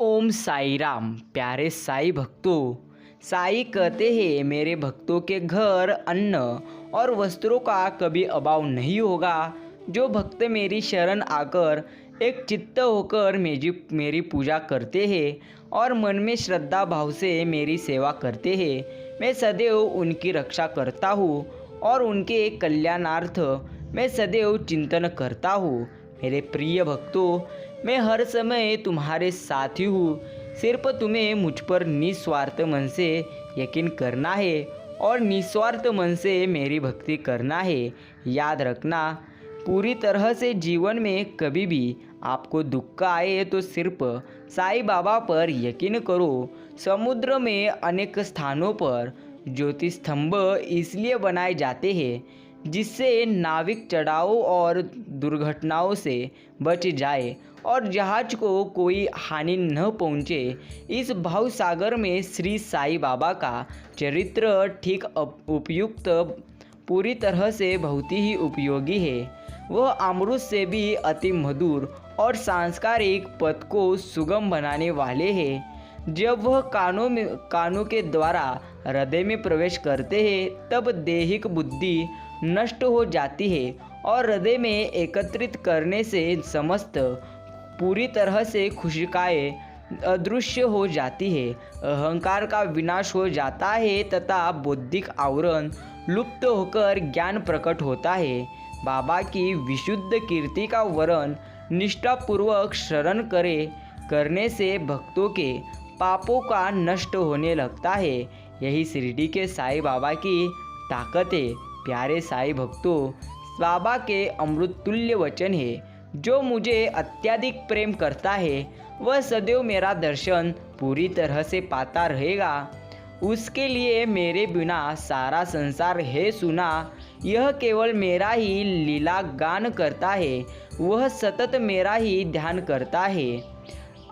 ओम साई राम। प्यारे साई भक्तों, साई कहते हैं मेरे भक्तों के घर अन्न और वस्त्रों का कभी अभाव नहीं होगा। जो भक्त मेरी शरण आकर एक चित्त होकर मेरी पूजा करते हैं और मन में श्रद्धा भाव से मेरी सेवा करते हैं, मैं सदैव उनकी रक्षा करता हूँ और उनके कल्याणार्थ मैं सदैव चिंतन करता हूँ। मेरे प्रिय भक्तों, मैं हर समय तुम्हारे साथ ही हूँ। सिर्फ तुम्हें मुझ पर निस्वार्थ मन से यकीन करना है और निस्वार्थ मन से मेरी भक्ति करना है। याद रखना, पूरी तरह से जीवन में कभी भी आपको दुख आए तो सिर्फ साईं बाबा पर यकीन करो। समुद्र में अनेक स्थानों पर ज्योति स्तंभ इसलिए बनाए जाते हैं जिससे नाविक चढ़ाव और दुर्घटनाओं से बच जाए और जहाज को कोई हानि न पहुँचे। इस भाव सागर में श्री साईं बाबा का चरित्र ठीक उपयुक्त पूरी तरह से बहुत ही उपयोगी है। वह अमृत से भी अति मधुर और सांस्कारिक पद को सुगम बनाने वाले हैं। जब वह कानों के द्वारा हृदय में प्रवेश करते हैं तब दैहिक बुद्धि नष्ट हो जाती है और हृदय में एकत्रित करने से समस्त पूरी तरह से खुशिकाएँ अदृश्य हो जाती है। अहंकार का विनाश हो जाता है तथा बौद्धिक आवरण लुप्त होकर ज्ञान प्रकट होता है। बाबा की विशुद्ध कीर्ति का वरण निष्ठापूर्वक शरण करने से भक्तों के पापों का नष्ट होने लगता है। यही शिरडी के साईं बाबा की ताकत है। प्यारे साईं भक्तों, बाबा के अमृत तुल्य वचन है, जो मुझे अत्यधिक प्रेम करता है वह सदैव मेरा दर्शन पूरी तरह से पाता रहेगा। उसके लिए मेरे बिना सारा संसार है सुना। यह केवल मेरा ही लीला गान करता है। वह सतत मेरा ही ध्यान करता है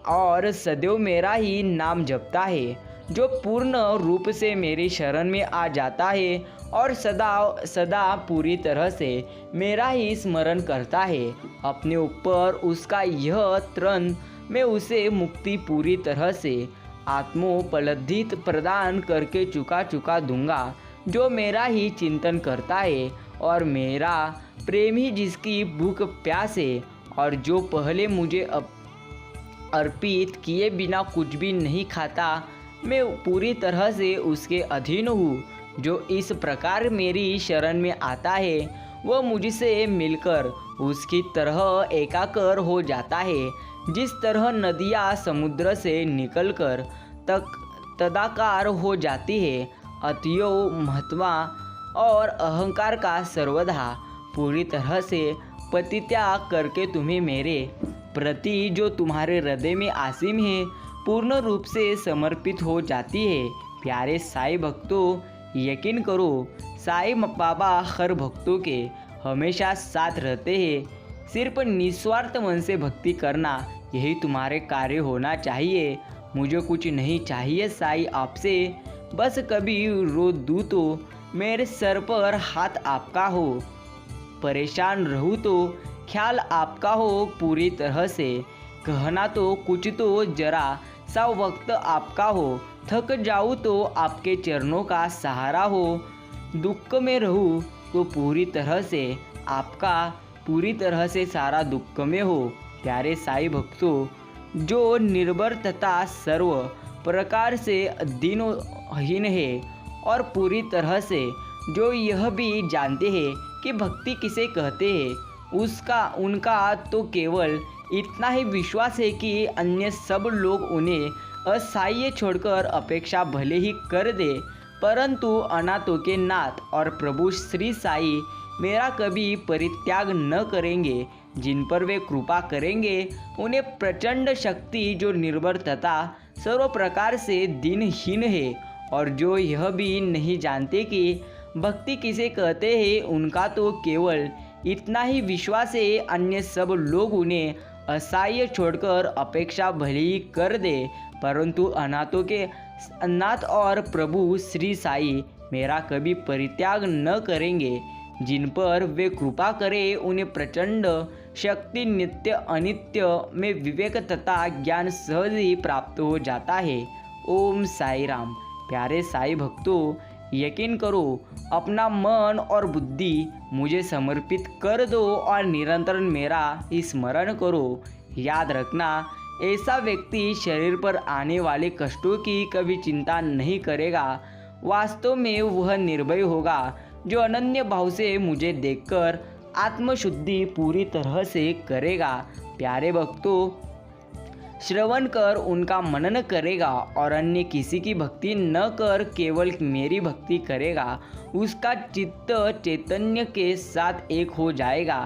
और सदैव मेरा ही नाम जपता है। जो पूर्ण रूप से मेरी शरण में आ जाता है और सदा सदा पूरी तरह से मेरा ही स्मरण करता है, अपने ऊपर उसका यह तृण मैं उसे मुक्ति पूरी तरह से आत्मोपलब्धि प्रदान करके चुका दूंगा। जो मेरा ही चिंतन करता है और मेरा प्रेम ही जिसकी भूख प्यास है और जो पहले मुझे अर्पित किए बिना कुछ भी नहीं खाता, मैं पूरी तरह से उसके अधीन हूँ। जो इस प्रकार मेरी शरण में आता है वह मुझसे मिलकर उसकी तरह एकाकार हो जाता है। जिस तरह नदियाँ समुद्र से निकलकर तदाकार हो जाती है, अतियो महत्वा और अहंकार का सर्वदा पूरी तरह से परित्याग करके तुम्हें मेरे प्रति जो तुम्हारे हृदय में आसीम है पूर्ण रूप से समर्पित हो जाती है। प्यारे साईं भक्तों, यकीन करो, साईं बाबा हर भक्तों के हमेशा साथ रहते हैं। सिर्फ निस्वार्थ मन से भक्ति करना यही तुम्हारे कार्य होना चाहिए। मुझे कुछ नहीं चाहिए साईं आपसे, बस कभी रो दूँ तो मेरे सर पर हाथ आपका हो, परेशान रहूँ तो ख्याल आपका हो पूरी तरह से, कहना तो कुछ तो जरा सा वक्त आपका हो, थक जाऊँ तो आपके चरणों का सहारा हो, दुख में रहूँ तो पूरी तरह से आपका पूरी तरह से सारा दुख में हो। प्यारे साईं भक्तों, जो निर्भर तथा सर्व प्रकार से दीनहीन है और पूरी तरह से जो यह भी जानते हैं कि भक्ति किसे कहते हैं, उनका तो केवल इतना ही विश्वास है कि अन्य सब लोग उन्हें असहाय छोड़कर अपेक्षा भले ही कर दे, परंतु अनाथों के नाथ और प्रभु श्री साईं मेरा कभी परित्याग न करेंगे। जिन पर वे कृपा करेंगे उन्हें प्रचंड शक्ति, जो निर्भर तथा सर्व प्रकार से दीनहीन है और जो यह भी नहीं जानते कि भक्ति किसे कहते हैं, उनका तो केवल इतना ही विश्वास है अन्य सब लोग उन्हें असहाय छोड़कर अपेक्षा भले ही कर दे, परंतु अनाथों के अनाथ और प्रभु श्री साईं मेरा कभी परित्याग न करेंगे। जिन पर वे कृपा करें उन्हें प्रचंड शक्ति नित्य अनित्य में विवेक तथा ज्ञान सहज ही प्राप्त हो जाता है। ओम साई राम। प्यारे साई भक्तों, यकीन करो, अपना मन और बुद्धि मुझे समर्पित कर दो और निरंतर मेरा स्मरण करो। याद रखना, ऐसा व्यक्ति शरीर पर आने वाले कष्टों की कभी चिंता नहीं करेगा। वास्तव में वह निर्भय होगा जो अनन्य भाव से मुझे देखकर आत्मशुद्धि पूरी तरह से करेगा। प्यारे भक्तों, श्रवण कर उनका मनन करेगा और अन्य किसी की भक्ति न कर केवल मेरी भक्ति करेगा, उसका चित्त चैतन्य के साथ एक हो जाएगा।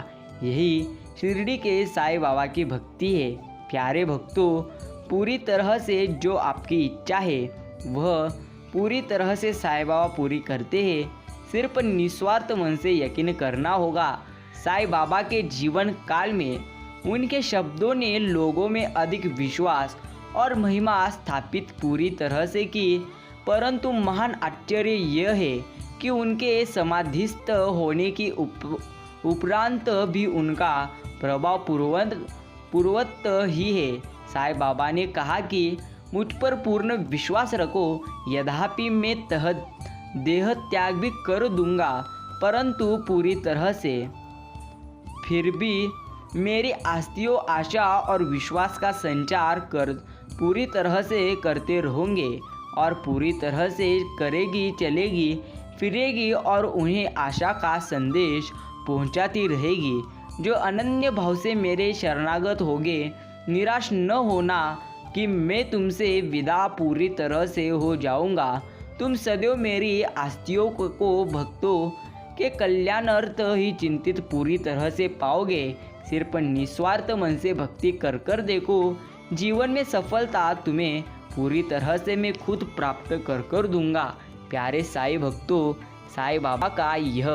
यही शिरडी के साईं बाबा की भक्ति है। प्यारे भक्तों, पूरी तरह से जो आपकी इच्छा है वह पूरी तरह से साईं बाबा पूरी करते हैं। सिर्फ निस्वार्थ मन से यकीन करना होगा। साईं बाबा के जीवन काल में उनके शब्दों ने लोगों में अधिक विश्वास और महिमा स्थापित पूरी तरह से की, परंतु महान आश्चर्य यह है कि उनके समाधिस्थ होने की उपरांत भी उनका प्रभाव पूर्ववत ही है। साईं बाबा ने कहा कि मुझ पर पूर्ण विश्वास रखो, यद्यपि मैं देह त्याग भी कर दूंगा, परंतु पूरी तरह से। फिर भी मेरी आस्तियों, आशा और विश्वास का संचार कर पूरी तरह से करते रहोगे और पूरी तरह से करेगी, चलेगी, फिरेगी और उन्हें आशा का संदेश पहुंचाती रहेगी। जो अनन्य भाव से मेरे शरणागत होगे, निराश न होना कि मैं तुमसे विदा पूरी तरह से हो जाऊंगा। तुम सदैव मेरी आस्तियों को भक्तों के कल्याणार्थ ही चिंतित पूरी तरह से पाओगे। सिर्फ निस्वार्थ मन से भक्ति कर कर देखो, जीवन में सफलता तुम्हें पूरी तरह से मैं खुद प्राप्त कर कर दूंगा। प्यारे साईं भक्तों, साईं बाबा का यह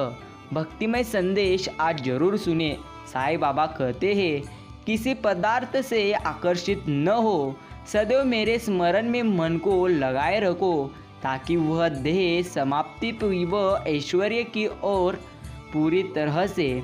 भक्तिमय संदेश आज जरूर सुने। साईं बाबा कहते हैं, किसी पदार्थ से आकर्षित न हो, सदैव मेरे स्मरण में मन को लगाए रखो ताकि वह देह समाप्ति व ऐश्वर्य की ओर पूरी तरह से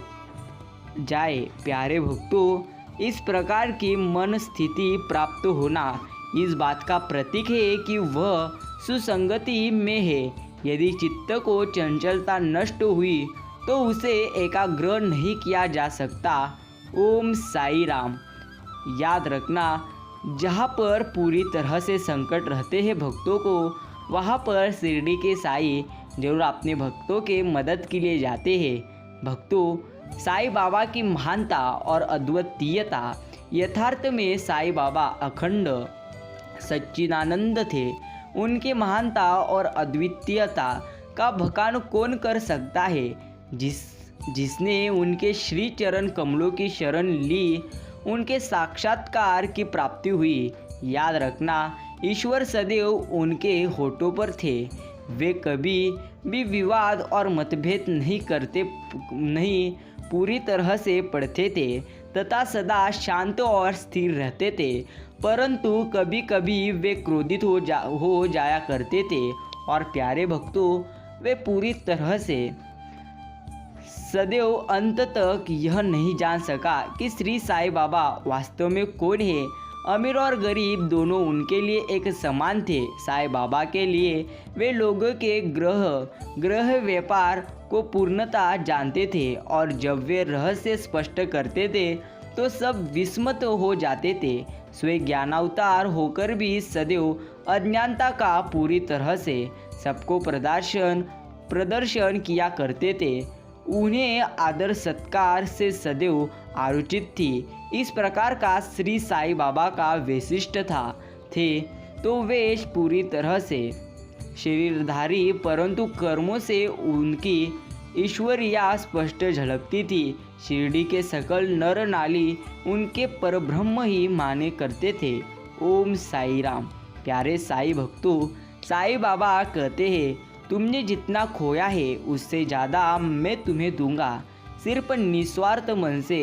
जाए। प्यारे भक्तों, इस प्रकार की मन स्थिति प्राप्त होना इस बात का प्रतीक है कि वह सुसंगति में है। यदि चित्त को चंचलता नष्ट हुई तो उसे एकाग्र नहीं किया जा सकता। ओम साई राम। याद रखना, जहाँ पर पूरी तरह से संकट रहते हैं भक्तों को, वहाँ पर शिरडी के साईं जरूर अपने भक्तों के मदद के लिए जाते हैं। भक्तों, साईं बाबा की महानता और अद्वितीयता। यथार्थ में साईं बाबा अखंड सच्चिदानंद थे। उनकी महानता और अद्वितीयता का बखान कौन कर सकता है? जिसने उनके श्री चरण कमलों की शरण ली, उनके साक्षात्कार की प्राप्ति हुई। याद रखना, ईश्वर सदैव उनके होठों पर थे। वे कभी भी विवाद और मतभेद नहीं पूरी तरह से पढ़ते थे तथा सदा शांत और स्थिर रहते थे, परंतु कभी कभी वे क्रोधित हो जाया करते थे। और प्यारे भक्तों, वे पूरी तरह से सदैव अंत तक यह नहीं जान सका कि श्री साईं बाबा वास्तव में कौन है। अमीर और गरीब दोनों उनके लिए एक समान थे। साईं बाबा के लिए वे लोगों के ग्रह व्यापार को पूर्णता जानते थे और जब वे रहस्य स्पष्ट करते थे तो सब विस्मित हो जाते थे। स्वयं ज्ञानावतार होकर भी सदैव अज्ञानता का पूरी तरह से सबको प्रदर्शन किया करते थे। उन्हें आदर सत्कार से सदैव आरुचित थी। इस प्रकार का श्री साईं बाबा का वैशिष्ट थे तो वे पूरी तरह से शरीरधारी, परंतु कर्मों से उनकी ईश्वरिया स्पष्ट झलकती थी। शिरडी के सकल नर नाली उनके परब्रह्म ही माने करते थे। ओम साई राम। प्यारे साईं भक्तों, साईं बाबा कहते हैं, तुमने जितना खोया है उससे ज़्यादा मैं तुम्हें दूंगा। सिर्फ निस्वार्थ मन से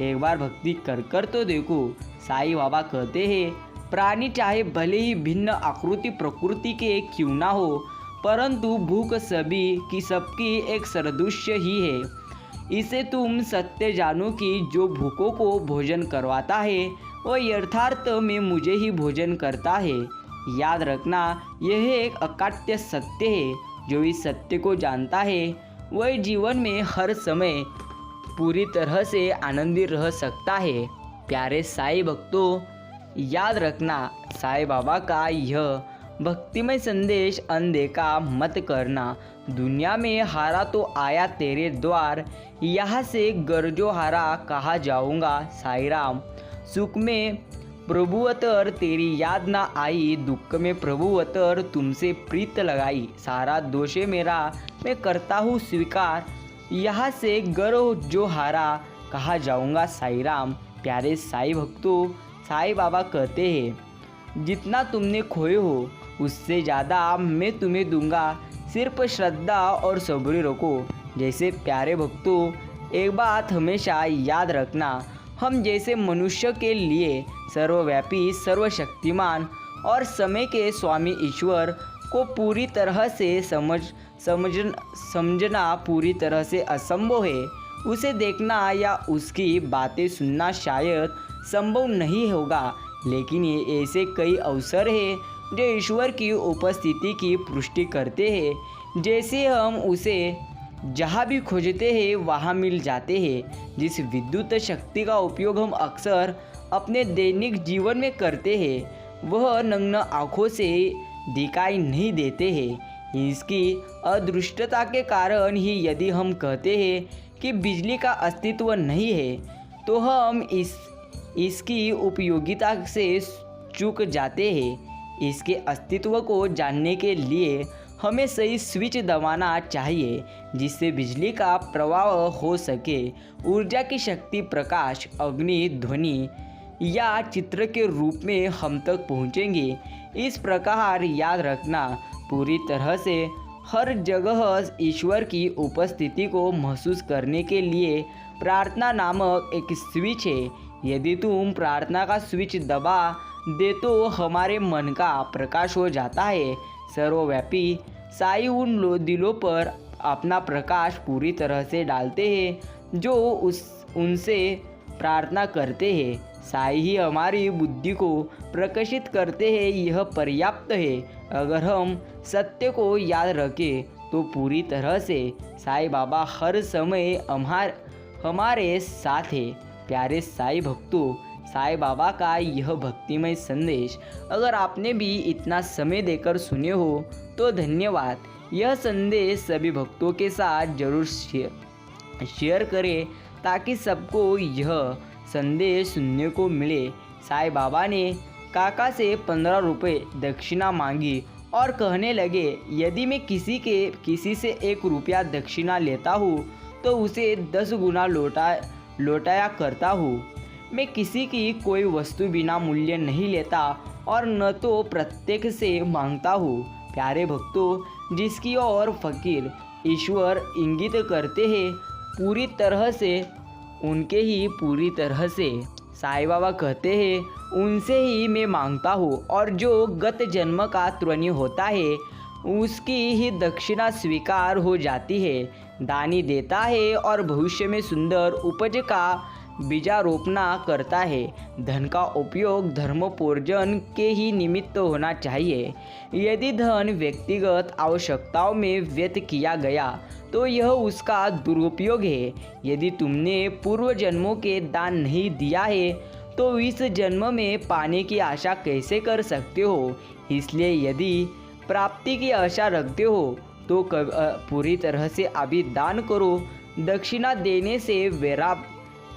एक बार भक्ति कर तो देखो। साईं बाबा कहते हैं, प्राणी चाहे भले ही भिन्न आकृति प्रकृति के क्यों ना हो, परंतु भूख सबकी एक सदृश्य ही है। इसे तुम सत्य जानो कि जो भूखों को भोजन करवाता है वह यथार्थ में मुझे ही भोजन करता है। याद रखना, यह एक अकाट्य सत्य है। जो इस सत्य को जानता है वह जीवन में हर समय पूरी तरह से आनंदित रह सकता है। प्यारे साईं भक्तों, याद रखना, साईं बाबा का यह भक्तिमय संदेश अनदेखा मत करना। दुनिया में हारा तो आया तेरे द्वार, यहाँ से गरजो हारा कहाँ जाऊँगा साईं राम। सुख में प्रभुवतर तेरी याद ना आई, दुख में प्रभुवतर तुमसे प्रीत लगाई। सारा दोष मेरा मैं करता हूँ स्वीकार, यहाँ से गरो जो हारा कहाँ जाऊँगा साईं राम। प्यारे साईं भक्तों, साईं बाबा कहते हैं, जितना तुमने खोए हो उससे ज़्यादा मैं तुम्हें दूंगा, सिर्फ श्रद्धा और सब्र रखो। जैसे प्यारे भक्तों, एक बात हमेशा याद रखना, हम जैसे मनुष्य के लिए सर्वव्यापी, सर्वशक्तिमान और समय के स्वामी ईश्वर को पूरी तरह से समझना पूरी तरह से असंभव है। उसे देखना या उसकी बातें सुनना शायद संभव नहीं होगा, लेकिन ये ऐसे कई अवसर हैं जो ईश्वर की उपस्थिति की पुष्टि करते हैं। जैसे हम उसे जहाँ भी खोजते हैं वहाँ मिल जाते हैं। जिस विद्युत शक्ति का उपयोग हम अक्सर अपने दैनिक जीवन में करते हैं वह नग्न आँखों से दिखाई नहीं देते हैं। इसकी अदृष्टता के कारण ही यदि हम कहते हैं कि बिजली का अस्तित्व नहीं है तो हम इसकी उपयोगिता से चूक जाते हैं। इसके अस्तित्व को जानने के लिए हमें सही स्विच दबाना चाहिए जिससे बिजली का प्रवाह हो सके। ऊर्जा की शक्ति प्रकाश, अग्नि, ध्वनि या चित्र के रूप में हम तक पहुँचेंगे। इस प्रकार याद रखना, पूरी तरह से हर जगह ईश्वर की उपस्थिति को महसूस करने के लिए प्रार्थना नामक एक स्विच है। यदि तुम प्रार्थना का स्विच दबा दे तो हमारे मन का प्रकाश हो जाता है। सर्वव्यापी साईं उन दिलों पर अपना प्रकाश पूरी तरह से डालते हैं जो उनसे प्रार्थना करते हैं। साईं ही हमारी बुद्धि को प्रकाशित करते हैं, यह पर्याप्त है। अगर हम सत्य को याद रखें तो पूरी तरह से साईं बाबा हर समय हमारे साथ है। प्यारे साईं भक्तों, साईं बाबा का यह भक्तिमय संदेश अगर आपने भी इतना समय देकर सुने हो तो धन्यवाद। यह संदेश सभी भक्तों के साथ जरूर शेयर करें ताकि सबको यह संदेश सुनने को मिले। साईं बाबा ने काका से 15 रुपये दक्षिणा मांगी और कहने लगे, यदि मैं किसी से 1 रुपया दक्षिणा लेता हूँ तो उसे 10 गुना लौटाया करता हूँ। मैं किसी की कोई वस्तु बिना मूल्य नहीं लेता और न तो प्रत्येक से मांगता हूँ। प्यारे भक्तों, जिसकी ओर फकीर ईश्वर इंगित करते हैं पूरी तरह से उनके ही पूरी तरह से साईं बाबा कहते हैं उनसे ही मैं मांगता हूँ और जो गत जन्म का ऋणी होता है उसकी ही दक्षिणा स्वीकार हो जाती है। दानी देता है और भविष्य में सुंदर उपज का बीजारोपण करता है। धन का उपयोग धर्मोपार्जन के ही निमित्त होना चाहिए। यदि धन व्यक्तिगत आवश्यकताओं में व्यय किया गया तो यह उसका दुरुपयोग है। यदि तुमने पूर्व जन्मों के दान नहीं दिया है तो इस जन्म में पाने की आशा कैसे कर सकते हो। इसलिए यदि प्राप्ति की आशा रखते हो तो पूरी तरह से अभी दान करो। दक्षिणा देने से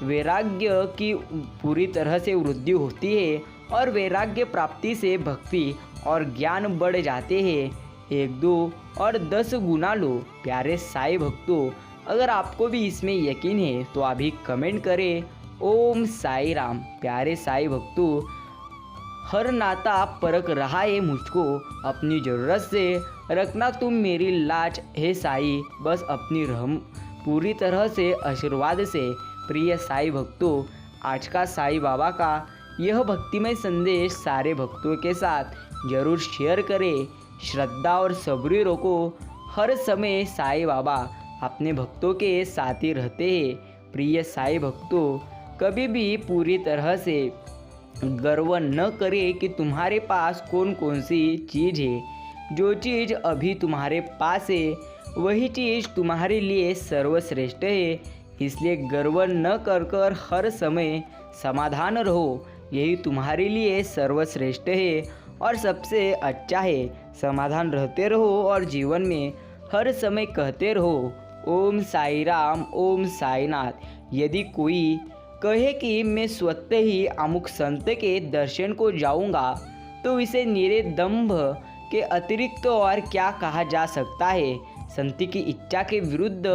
वैराग्य की पूरी तरह से वृद्धि होती है और वैराग्य प्राप्ति से भक्ति और ज्ञान बढ़ जाते हैं। 1, 2 और 10 गुना लो। प्यारे साईं भक्तों, अगर आपको भी इसमें यकीन है तो अभी कमेंट करें ओम साई राम। प्यारे साईं भक्तों, हर नाता परख रहा है मुझको, अपनी ज़रूरत से रखना तुम मेरी लाज है साई, बस अपनी रहम पूरी तरह से आशीर्वाद से। प्रिय साईं भक्तों, आज का साईं बाबा का यह भक्तिमय संदेश सारे भक्तों के साथ जरूर शेयर करें। श्रद्धा और सब्र रखो। हर समय साईं बाबा अपने भक्तों के साथ ही रहते हैं। प्रिय साईं भक्तों, कभी भी पूरी तरह से गर्व न करें कि तुम्हारे पास कौन कौन सी चीज़ है। जो चीज़ अभी तुम्हारे पास है वही चीज़ तुम्हारे लिए सर्वश्रेष्ठ है। इसलिए गर्व न कर कर हर समय समाधान रहो, यही तुम्हारे लिए सर्वश्रेष्ठ है और सबसे अच्छा है। समाधान रहते रहो और जीवन में हर समय कहते रहो ओम साई राम, ओम साईनाथ। यदि कोई कहे कि मैं स्वतः ही अमुक संत के दर्शन को जाऊंगा, तो इसे निरे दंभ के अतिरिक्त तो और क्या कहा जा सकता है। संत की इच्छा के विरुद्ध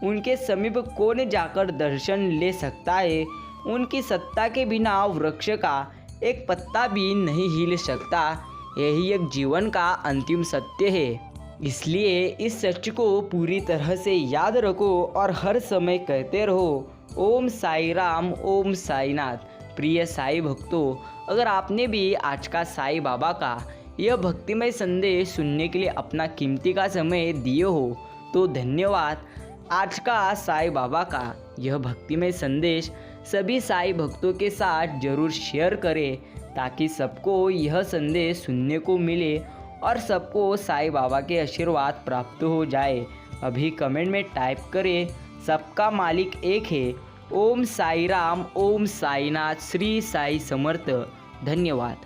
उनके समीप कौन जाकर दर्शन ले सकता है। उनकी सत्ता के बिना वृक्ष का एक पत्ता भी नहीं हिल सकता। यही एक जीवन का अंतिम सत्य है। इसलिए इस सच को पूरी तरह से याद रखो और हर समय कहते रहो ओम साई राम, ओम साईनाथ। प्रिय साई भक्तों, अगर आपने भी आज का साईं बाबा का यह भक्तिमय संदेश सुनने के लिए अपना कीमती का समय दिए हो तो धन्यवाद। आज का साईं बाबा का यह भक्तिमय संदेश सभी साईं भक्तों के साथ जरूर शेयर करें ताकि सबको यह संदेश सुनने को मिले और सबको साईं बाबा के आशीर्वाद प्राप्त हो जाए। अभी कमेंट में टाइप करें सबका मालिक एक है। ओम साई राम, ओम साईनाथ। श्री साई समर्थ। धन्यवाद।